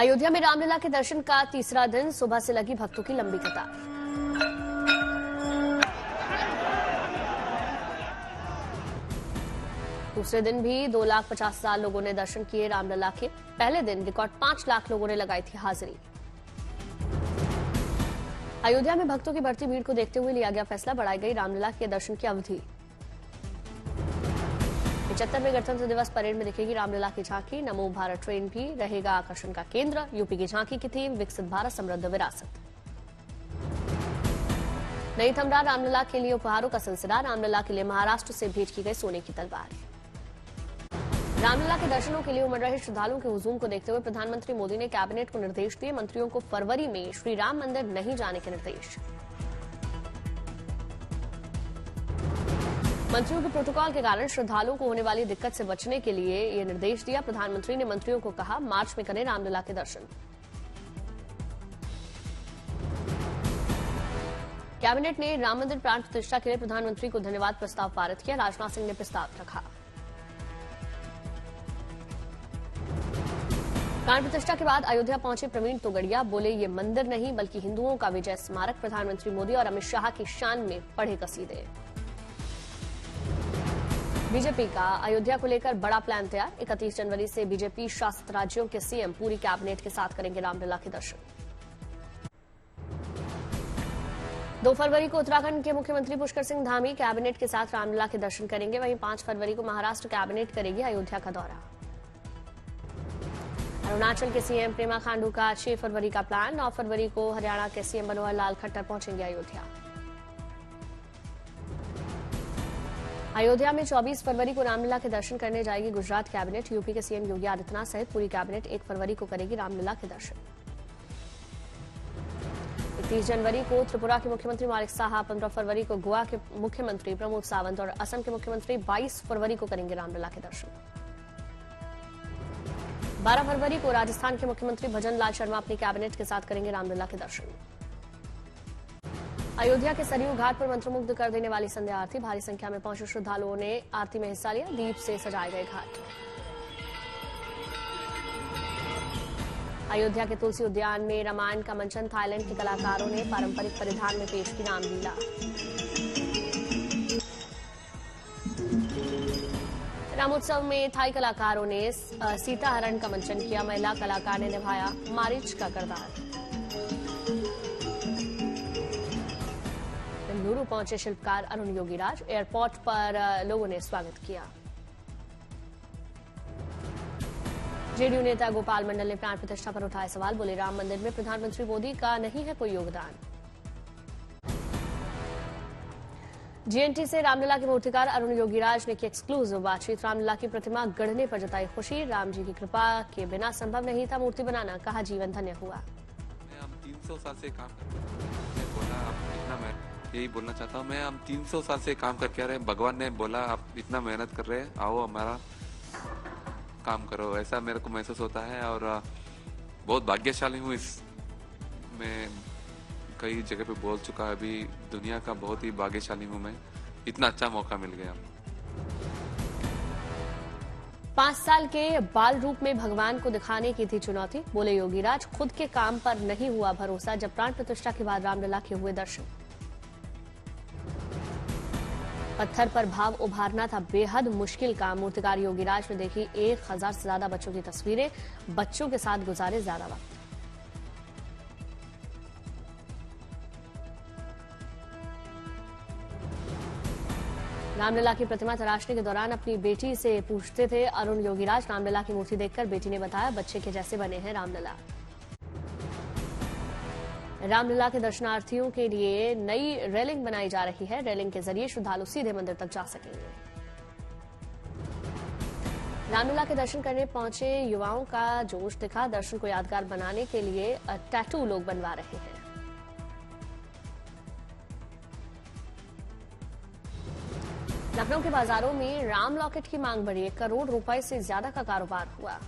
अयोध्या में रामलला के दर्शन का तीसरा दिन, सुबह से लगी भक्तों की लंबी कतार। दूसरे दिन भी 2,50,000 लोगों ने दर्शन किए रामलला के। पहले दिन रिकॉर्ड 5 लाख लोगों ने लगाई थी हाजिरी। अयोध्या में भक्तों की बढ़ती भीड़ को देखते हुए लिया गया फैसला, बढ़ाई गई रामलला के दर्शन की अवधि। 75वें गणतंत्र दिवस परेड में दिखेगी रामलला की झांकी। नमो भारत ट्रेन भी रहेगा आकर्षण का केंद्र। यूपी की झांकी की थीम विकसित भारत समृद्ध विरासत। नहीं थम रहा रामलला के लिए उपहारों का सिलसिला। रामलला के लिए महाराष्ट्र से भेंट की गई सोने की तलवार। रामलला के दर्शनों के लिए उमड़ रहे श्रद्धालुओं के हुजूम को देखते हुए प्रधानमंत्री मोदी ने कैबिनेट को निर्देश दिए। मंत्रियों को फरवरी में श्री राम मंदिर नहीं जाने के निर्देश। मंत्रियों के प्रोटोकॉल के कारण श्रद्धालुओं को होने वाली दिक्कत से बचने के लिए ये निर्देश दिया। प्रधानमंत्री ने मंत्रियों को कहा, मार्च में करें रामलला के दर्शन। कैबिनेट ने राम मंदिर प्राण प्रतिष्ठा के लिए प्रधानमंत्री को धन्यवाद प्रस्ताव पारित किया। राजनाथ सिंह ने प्रस्ताव रखा। प्राण प्रतिष्ठा के बाद अयोध्या पहुंचे प्रवीण तोगड़िया, बोले ये मंदिर नहीं बल्कि हिंदुओं का विजय स्मारक। प्रधानमंत्री मोदी और अमित शाह की शान में पढ़े कसीदे। बीजेपी का अयोध्या को लेकर बड़ा प्लान तैयार। 31 जनवरी से बीजेपी शासित राज्यों के सीएम पूरी कैबिनेट के साथ करेंगे रामलला के दर्शन। 2 फरवरी को उत्तराखंड के मुख्यमंत्री पुष्कर सिंह धामी कैबिनेट के साथ रामलला के दर्शन करेंगे। वहीं 5 फरवरी को महाराष्ट्र कैबिनेट करेगी अयोध्या का दौरा। अरुणाचल के सीएम पेमा खांडू का 6 फरवरी का प्लान। 9 फरवरी को हरियाणा के सीएम मनोहर लाल खट्टर पहुंचेंगे अयोध्या। अयोध्या में 24 फरवरी को रामलला के दर्शन करने जाएगी गुजरात कैबिनेट। यूपी के सीएम योगी आदित्यनाथ सहित पूरी कैबिनेट 1 फरवरी को करेगी रामलला के दर्शन। 31 जनवरी को त्रिपुरा के मुख्यमंत्री मानिक साहा, 15 फरवरी को गोवा के मुख्यमंत्री प्रमोद सावंत और असम के मुख्यमंत्री 22 फरवरी को करेंगे रामलला के दर्शन। 12 फरवरी को राजस्थान के मुख्यमंत्री भजन लाल शर्मा अपनी कैबिनेट के साथ करेंगे रामलला के दर्शन। अयोध्या के सरयू घाट पर मंत्रमुग्ध कर देने वाली संध्या आरती। भारी संख्या में पहुंचे श्रद्धालुओं ने आरती में हिस्सा लिया। दीप से सजाए गए घाट। अयोध्या के तुलसी उद्यान में रामायण का मंचन। थाईलैंड के कलाकारों ने पारंपरिक परिधान में पेश की रामलीला। रामोत्सव में थाई कलाकारों ने सीताहरण का मंचन किया। महिला कलाकार ने निभाया मारीच का किरदार। बेंगलुरु पहुंचे शिल्पकार अरुण योगीराज। एयरपोर्ट पर लोगों ने स्वागत किया। जेडीयू नेता गोपाल मंडल ने प्राण प्रतिष्ठा पर उठाए सवाल। बोले, राम मंदिर में प्रधानमंत्री मोदी का नहीं है कोई योगदान। जीएनटी से रामलला के मूर्तिकार अरुण योगीराज ने की एक्सक्लूसिव बातचीत। रामलला की प्रतिमा गढ़ने पर जताई खुशी। राम जी की कृपा के बिना संभव नहीं था मूर्ति बनाना, कहा जीवन धन्य हुआ। हम 300 साल से काम करते हैं। बोला आप इतना, मैं यही बोलना चाहता हूँ, मैं हम 300 साल से काम करके आ रहे हैं। भगवान ने बोला आप इतना मेहनत कर रहे हैं, आओ हमारा काम करो, ऐसा मेरे को महसूस होता है। और बहुत भाग्यशाली हूँ। इस मैं कई जगह पे बोल चुका है, अभी दुनिया का बहुत ही भाग्यशाली हूँ मैं, इतना अच्छा मौका मिल गया। 5 साल के बाल रूप में भगवान को दिखाने की थी चुनौती। बोले योगीराज, खुद के काम पर नहीं हुआ भरोसा। जब प्राण प्रतिष्ठा के बाद रामलला के हुए दर्शन। पत्थर पर भाव उभारना था बेहद मुश्किल काम। मूर्तिकार योगीराज ने देखी 1000 से ज्यादा बच्चों की तस्वीरें। बच्चों के साथ गुजारे ज्यादा वक्त। रामलला की प्रतिमा तराशने के दौरान अपनी बेटी से पूछते थे अरुण योगीराज। रामलला की मूर्ति देखकर बेटी ने बताया, बच्चे के जैसे बने हैं रामलला। रामलला के दर्शनार्थियों के लिए नई रेलिंग बनाई जा रही है। रेलिंग के जरिए श्रद्धालु सीधे मंदिर तक जा सकेंगे। रामलला के दर्शन करने पहुंचे युवाओं का जोश दिखा। दर्शन को यादगार बनाने के लिए टैटू लोग बनवा रहे हैं। लखनऊ के बाजारों में राम लॉकेट की मांग बढ़ी। 1 करोड़ रुपए से ज्यादा का कारोबार हुआ।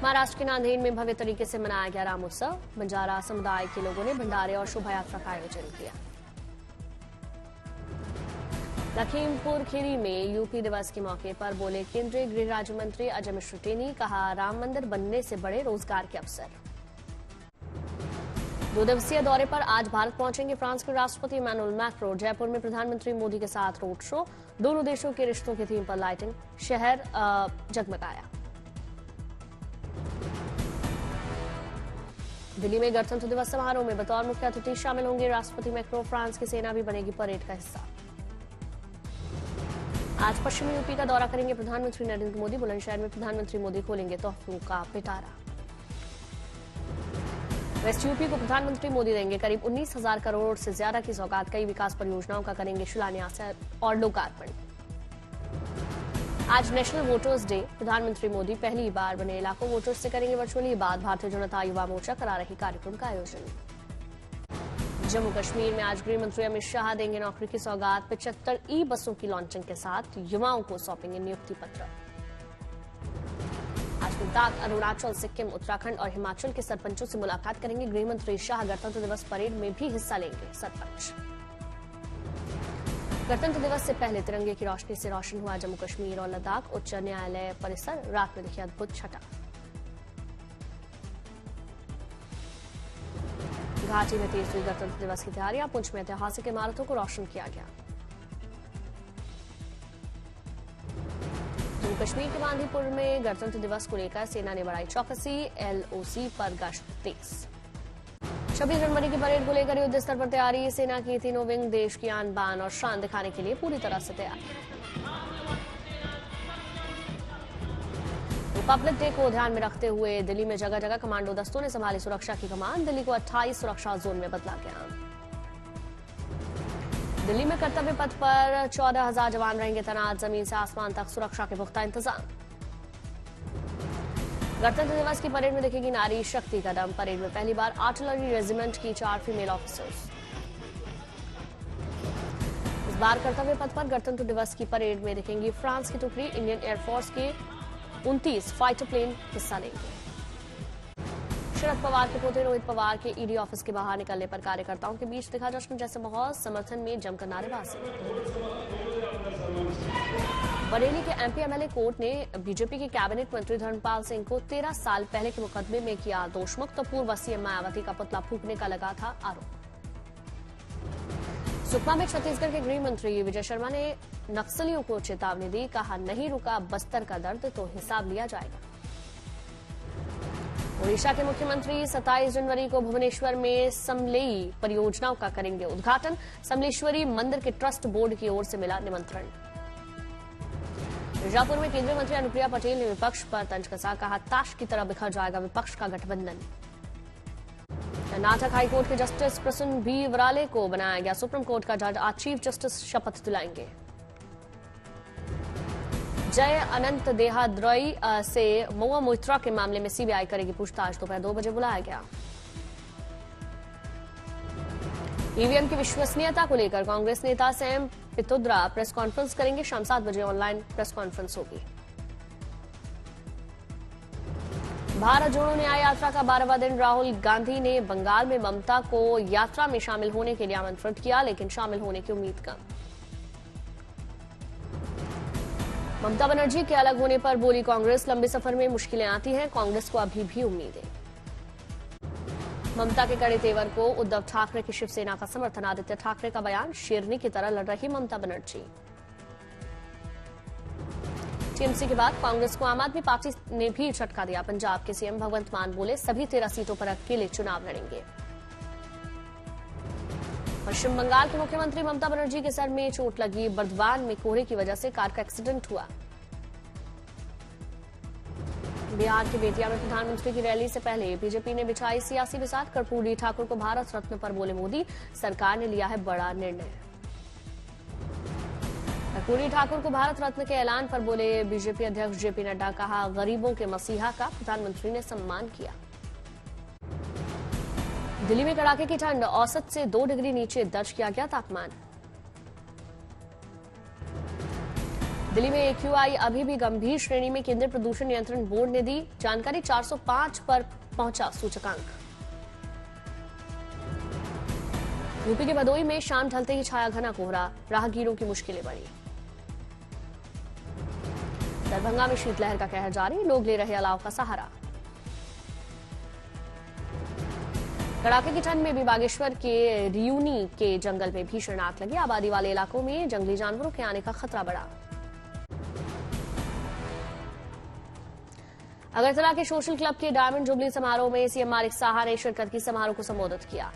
महाराष्ट्र के नांदेड़ में भव्य तरीके से मनाया गया रामोत्सव। बंजारा समुदाय के लोगों ने भंडारे और शोभा यात्रा का आयोजन किया। लखीमपुर खीरी में यूपी दिवस के मौके पर बोले केंद्रीय गृह राज्य मंत्री अजय मिश्र टेनी, कहा राम मंदिर बनने से बड़े रोजगार के अवसर। 2 दिवसीय दौरे पर आज भारत पहुंचेंगे फ्रांस के राष्ट्रपति इमैनुअल मैक्रों। जयपुर में प्रधानमंत्री मोदी के साथ रोड शो। दोनों देशों के रिश्तों की थीम पर लाइटिंग, शहर जगमगाया। दिल्ली में गणतंत्र दिवस समारोह में बतौर मुख्य अतिथि शामिल होंगे राष्ट्रपति मैक्रों। फ्रांस की सेना भी बनेगी परेड का हिस्सा। आज पश्चिमी यूपी का दौरा करेंगे प्रधानमंत्री नरेंद्र मोदी। बुलंदशहर में प्रधानमंत्री मोदी खोलेंगे तोहफों का पिटारा। वेस्ट यूपी को प्रधानमंत्री मोदी देंगे करीब 19,000 करोड़ से ज्यादा की सौगात। कई विकास परियोजनाओं का करेंगे शिलान्यास और लोकार्पण। आज नेशनल वोटर्स डे। प्रधानमंत्री मोदी पहली बार बने लाखों वोटर्स से करेंगे वर्चुअली बात। भारतीय जनता युवा मोर्चा करा रही कार्यक्रम का आयोजन। जम्मू कश्मीर में आज गृह मंत्री अमित शाह देंगे नौकरी की सौगात। 75 ई बसों की लॉन्चिंग के साथ युवाओं को सौंपेंगे नियुक्ति पत्र। आज लद्दाख, अरुणाचल, सिक्किम, उत्तराखंड और हिमाचल के सरपंचों से मुलाकात करेंगे गृह मंत्री शाह। गणतंत्र दिवस परेड में भी हिस्सा लेंगे सरपंच। गणतंत्र दिवस से पहले तिरंगे की रोशनी से रोशन हुआ जम्मू कश्मीर और लद्दाख। उच्च न्यायालय परिसर, रात में दिखी अद्भुत छटा। घाटी में तेज हुई गणतंत्र दिवस की तैयारियां। पुंछ में ऐतिहासिक इमारतों को रोशन किया गया। जम्मू कश्मीर के बांदीपुर में गणतंत्र दिवस को लेकर सेना ने बढ़ाई चौकसी। एलओसी पर गश्त तेज। 26 जनवरी की परेड को लेकर युद्ध स्तर पर तैयारी। सेना की तीनों विंग देश की आन बान और शान दिखाने के लिए पूरी तरह से तैयार। रिपब्लिक डे को ध्यान में रखते हुए दिल्ली में जगह जगह कमांडो दस्तों ने संभाली सुरक्षा की कमान। दिल्ली को 28 सुरक्षा जोन में बदला गया। दिल्ली में कर्तव्य पथ पर 14,000 जवान रहेंगे तैनात। जमीन से आसमान तक सुरक्षा के पुख्ता इंतजाम। गणतंत्र दिवस की परेड में दिखेगी नारी शक्ति का दम। परेड में पहली बार आर्टिलरी रेजिमेंट की 4 फीमेल ऑफिसर्स। इस बार कर्तव्य पथ पर गणतंत्र दिवस की परेड में दिखेंगी फ्रांस की टुकड़ी। इंडियन एयरफोर्स के 29 फाइटर प्लेन हिस्सा लेंगे। शरद पवार के पोते रोहित पवार के ईडी ऑफिस के बाहर निकलने पर कार्यकर्ताओं के बीच दिखा जश्न जैसे माहौल। समर्थन में जमकर नारेबाजी। बरेली के एमपी एमएलए कोर्ट ने बीजेपी के कैबिनेट मंत्री धर्मपाल सिंह को 13 साल पहले के मुकदमे में किया दोषमुक्त। पूर्व सीएम मायावती का पुतला फूंकने का लगा था आरोप। सुकमा में छत्तीसगढ़ के गृह मंत्री विजय शर्मा ने नक्सलियों को चेतावनी दी। कहा नहीं रुका बस्तर का दर्द तो हिसाब लिया जाएगा। ओडिशा के मुख्यमंत्री 27 जनवरी को भुवनेश्वर में समलेई परियोजनाओं का करेंगे उद्घाटन। समलेश्वरी मंदिर के ट्रस्ट बोर्ड की ओर से मिला निमंत्रण। मिर्जापुर में केंद्रीय मंत्री अनुप्रिया पटेल ने विपक्ष पर तंज कसा। कहा ताश की तरह बिखर जाएगा विपक्ष का गठबंधन। कर्नाटक हाईकोर्ट के जस्टिस प्रसून बी वराले को बनाया गया सुप्रीम कोर्ट का जज। आज चीफ जस्टिस शपथ दिलाएंगे। जय अनंत देहाद्रई से महुआ मोइत्रा के मामले में सीबीआई करेगी पूछताछ। दोपहर 2 बजे बुलाया गया। ईवीएम की विश्वसनीयता को लेकर कांग्रेस नेता सैम पित्रोदा प्रेस कॉन्फ्रेंस करेंगे। शाम 7 बजे ऑनलाइन प्रेस कॉन्फ्रेंस होगी। भारत जोड़ो न्याय यात्रा का 12वां दिन। राहुल गांधी ने बंगाल में ममता को यात्रा में शामिल होने के लिए आमंत्रित किया, लेकिन शामिल होने की उम्मीद कम। ममता बनर्जी के अलग होने पर बोली कांग्रेस, लंबे सफर में मुश्किलें आती हैं, कांग्रेस को अभी भी उम्मीदें। ममता के कड़े तेवर को उद्धव ठाकरे की शिवसेना का समर्थन। आदित्य ठाकरे का बयान, शेरनी की तरह लड़ रही ममता बनर्जी। टीएमसी के बाद कांग्रेस को आम आदमी पार्टी ने भी झटका दिया। पंजाब के सीएम भगवंत मान बोले सभी 13 सीटों पर अकेले चुनाव लड़ेंगे। पश्चिम बंगाल के मुख्यमंत्री ममता बनर्जी के सर में चोट लगी। बर्दवान में कोहरे की वजह से कार का एक्सीडेंट हुआ। बिहार के बेतिया में प्रधानमंत्री की रैली से पहले बीजेपी ने बिछाई सियासी बिसात। कर्पूरी ठाकुर को भारत रत्न पर बोले मोदी, सरकार ने लिया है बड़ा निर्णय। कर्पूरी ठाकुर को भारत रत्न के ऐलान पर बोले बीजेपी अध्यक्ष जेपी नड्डा। कहा गरीबों के मसीहा का प्रधानमंत्री ने सम्मान किया। दिल्ली में कड़ाके की ठंड, औसत से 2 डिग्री नीचे दर्ज किया गया तापमान। दिल्ली में एक्यूआई अभी भी गंभीर श्रेणी में। केंद्रीय प्रदूषण नियंत्रण बोर्ड ने दी जानकारी। 405 पर पहुंचा सूचकांक। यूपी के भदोई में शाम ढलते ही छाया घना कोहरा, राहगीरों की मुश्किलें बढ़ी। दरभंगा में शीतलहर का कहर जारी, लोग ले रहे अलाव का सहारा। कड़ाके की ठंड में भी बागेश्वर के रियूनी के जंगल में भीषण आग लगी, आबादी वाले इलाकों में जंगली जानवरों के आने का खतरा बढ़ा। अगरतला के सोशल क्लब के डायमंड जुबली समारोह में सीएम मानिक साहा ने शिरकत की, समारोह को संबोधित किया।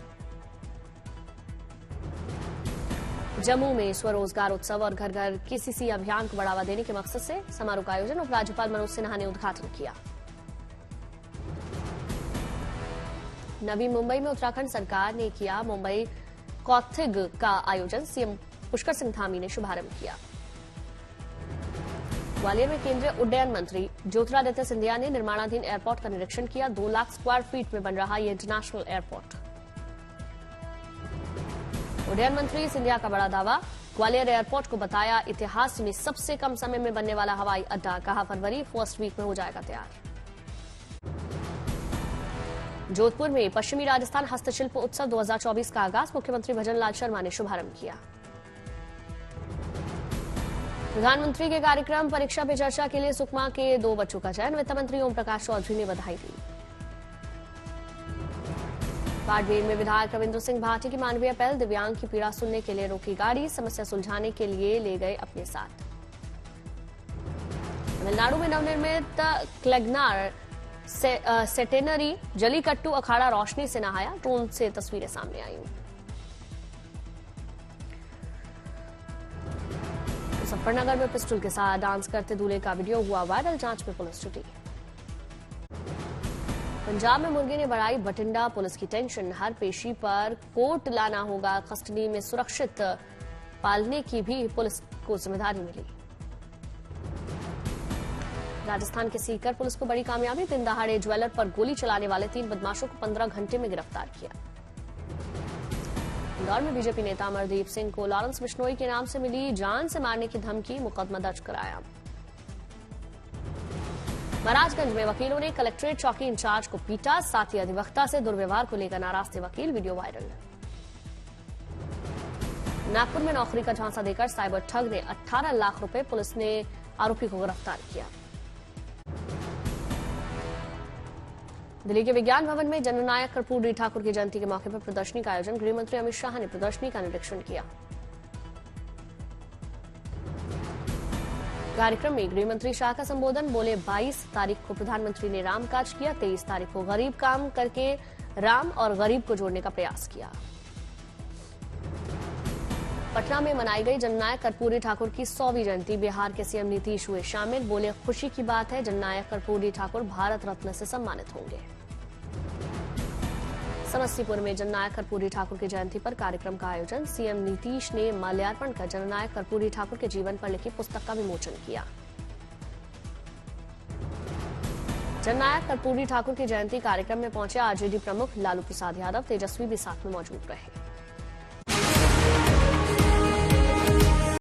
जम्मू में स्वरोजगार उत्सव और घर घर केसीसी अभियान को बढ़ावा देने के मकसद से समारोह का आयोजन उपराज्यपाल मनोज सिन्हा ने उद्घाटन किया। नवी मुंबई में उत्तराखंड सरकार ने किया मुंबई कौथिग का आयोजन, सीएम पुष्कर सिंह धामी ने शुभारंभ किया। ग्वालियर में केंद्रीय उड्डयन मंत्री ज्योतिरादित्य सिंधिया ने निर्माणाधीन एयरपोर्ट का निरीक्षण किया। 2 लाख स्क्वायर फीट में बन रहा यह इंटरनेशनल एयरपोर्ट। उड्डयन मंत्री सिंधिया का बड़ा दावा, ग्वालियर एयरपोर्ट को बताया इतिहास में सबसे कम समय में बनने वाला हवाई अड्डा, कहा फरवरी फर्स्ट वीक में हो जाएगा तैयार। जोधपुर में पश्चिमी राजस्थान हस्तशिल्प उत्सव 2024 का आगाज, मुख्यमंत्री भजन लाल शर्मा ने शुभारंभ किया। प्रधानमंत्री के कार्यक्रम परीक्षा पे चर्चा के लिए सुकमा के 2 बच्चों का चयन, वित्त मंत्री ओम प्रकाश चौधरी ने बधाई दी। बाड़मेर में विधायक रविंद्र सिंह भाटी की मानवीय पहल, दिव्यांग की पीड़ा सुनने के लिए रोकी गाड़ी, समस्या सुलझाने के लिए ले गए अपने साथ। तमिलनाडु में नवनिर्मित क्लेगनार सेटेनरी जलीकट्टू अखाड़ा रोशनी से नहाया, ड्रोन से तस्वीरें सामने आई। मुजफ्फरनगर में पिस्टल के साथ डांस करते दूल्हे का वीडियो हुआ वायरल, जांच में पुलिस जुटी। पंजाब में मुर्गे ने बढ़ाई बठिंडा पुलिस की टेंशन, हर पेशी पर कोर्ट लाना होगा, कस्टडी में सुरक्षित पालने की भी पुलिस को जिम्मेदारी मिली। राजस्थान के सीकर पुलिस को बड़ी कामयाबी, दिन दहाड़े ज्वेलर पर गोली चलाने वाले 3 बदमाशों को 15 घंटे में गिरफ्तार किया। इंदौर में बीजेपी नेता अमरदीप सिंह को लॉरेंस बिश्नोई के नाम से मिली जान से मारने की धमकी, मुकदमा दर्ज कराया। महाराजगंज में वकीलों ने कलेक्ट्रेट चौकी इंचार्ज को पीटा, साथ ही अधिवक्ता से दुर्व्यवहार को लेकर नाराज थे वकील, वीडियो वायरल। नागपुर में नौकरी का झांसा देकर साइबर ठग ने 18 लाख रुपए, पुलिस ने आरोपी को गिरफ्तार किया। दिल्ली के विज्ञान भवन में जननायक कर्पूरी ठाकुर की जयंती के मौके पर प्रदर्शनी का आयोजन, गृह मंत्री अमित शाह ने प्रदर्शनी का निरीक्षण किया। कार्यक्रम में गृह मंत्री शाह का संबोधन, बोले 22 तारीख को प्रधानमंत्री ने राम काज किया, 23 तारीख को गरीब काम करके राम और गरीब को जोड़ने का प्रयास किया। पटना में मनाई गई जननायक कर्पूरी ठाकुर की 100वीं जयंती, बिहार के सीएम नीतीश हुए शामिल, बोले खुशी की बात है, जननायक कर्पूरी ठाकुर भारत रत्न से सम्मानित होंगे। समस्तीपुर में जननायक कर्पूरी ठाकुर की जयंती पर कार्यक्रम का आयोजन, सीएम नीतीश ने माल्यार्पण कर जननायक कर्पूरी ठाकुर के जीवन पर लिखी पुस्तक का विमोचन किया। जननायक कर्पूरी ठाकुर की जयंती कार्यक्रम में पहुंचे आरजेडी प्रमुख लालू प्रसाद यादव, तेजस्वी भी साथ में मौजूद रहे।